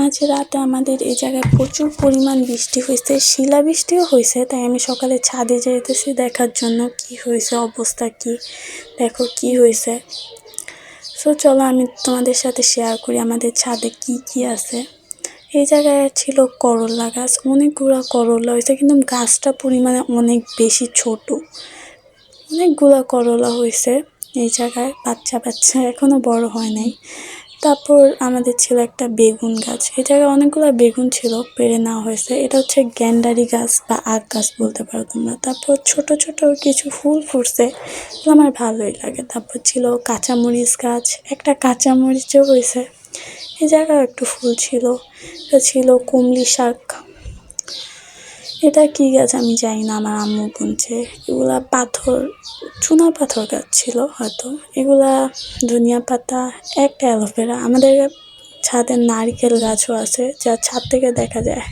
আজ রাতে আমাদের এই জায়গায় প্রচুর পরিমাণ বৃষ্টি হয়েছে, শিলাবৃষ্টিও হয়েছে। তাই আমি সকালে ছাদে যাইতেছি দেখার জন্য কি হয়েছে, অবস্থা কি, দেখো কি হয়েছে। সো চলো আমি তোমাদের সাথে শেয়ার করি আমাদের ছাদে কি কি আছে। এই জায়গায় ছিল করলা গাছ, অনেকগুলো করলা হয়েছে, কিন্তু গাছটা পরিমাণে অনেক বেশি ছোট। অনেকগুলো করলা হয়েছে এই জায়গায়, বাচ্চা বাচ্চা এখনো বড় হয় নাই। তারপর আমাদের ছিল একটা বেগুন গাছ, এই জায়গায় অনেকগুলো বেগুন ছিল, পেড়ে নেওয়া হয়েছে। এটা হচ্ছে গ্যান্ডারি গাছ বা আখ গাছ বলতে পারো তোমরা। তারপর ছোট ছোট কিছু ফুল ফুটছে, এগুলো আমার ভালোই লাগে। তারপর ছিল কাঁচামরিচ গাছ, একটা কাঁচামরিচও হয়েছে। এই জায়গায় একটু ফুল ছিল। এটা ছিল কুমলি শাক। এটা কি গাছ আমি জানি না, আমার আম্মু বুনছে। এগুলা পাথর, চুনা পাথর গাছ ছিল হয়তো। এগুলা ধনিয়া পাতা, একটা অ্যালোভেরা। আমাদের ছাদে নারকেল গাছও আছে, যা ছাদ থেকে দেখা যায়।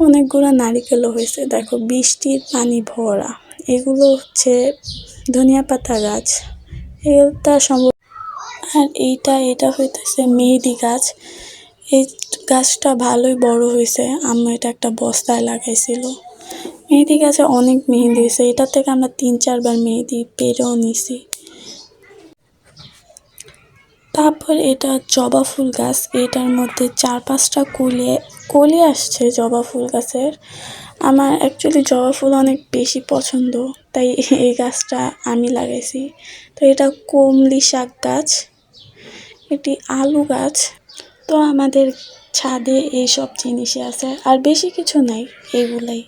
অনেকগুলো নারিকেলও হয়েছে, দেখো বৃষ্টির পানি ভরা। এগুলো হচ্ছে ধনিয়া পাতা গাছ, এটা সম্ভব। আর এটা হইতেছে মেহেদি গাছ। এই গাছটা ভালোই বড় হয়েছে, আম্মু এটা একটা বস্তায় লাগাইছিল। মেহেদি গাছে অনেক মেহেদি হয়েছে, এটা থেকে আমরা 3-4 বার মেহেদি পেরেও নিছি। তারপর এটা জবা ফুল গাছ, এটার মধ্যে 4-5টা কলি আসছে জবা ফুল গাছের। আমার অ্যাকচুয়ালি জবা ফুল অনেক বেশি পছন্দ, তাই এই গাছটা আমি লাগাইছি। তো এটা কমলি শাক গাছ, এটি আলু গাছ। তো আমাদের ছাদে এইসব জিনিসই আছে, আর বেশি কিছু নাই, এগুলাই।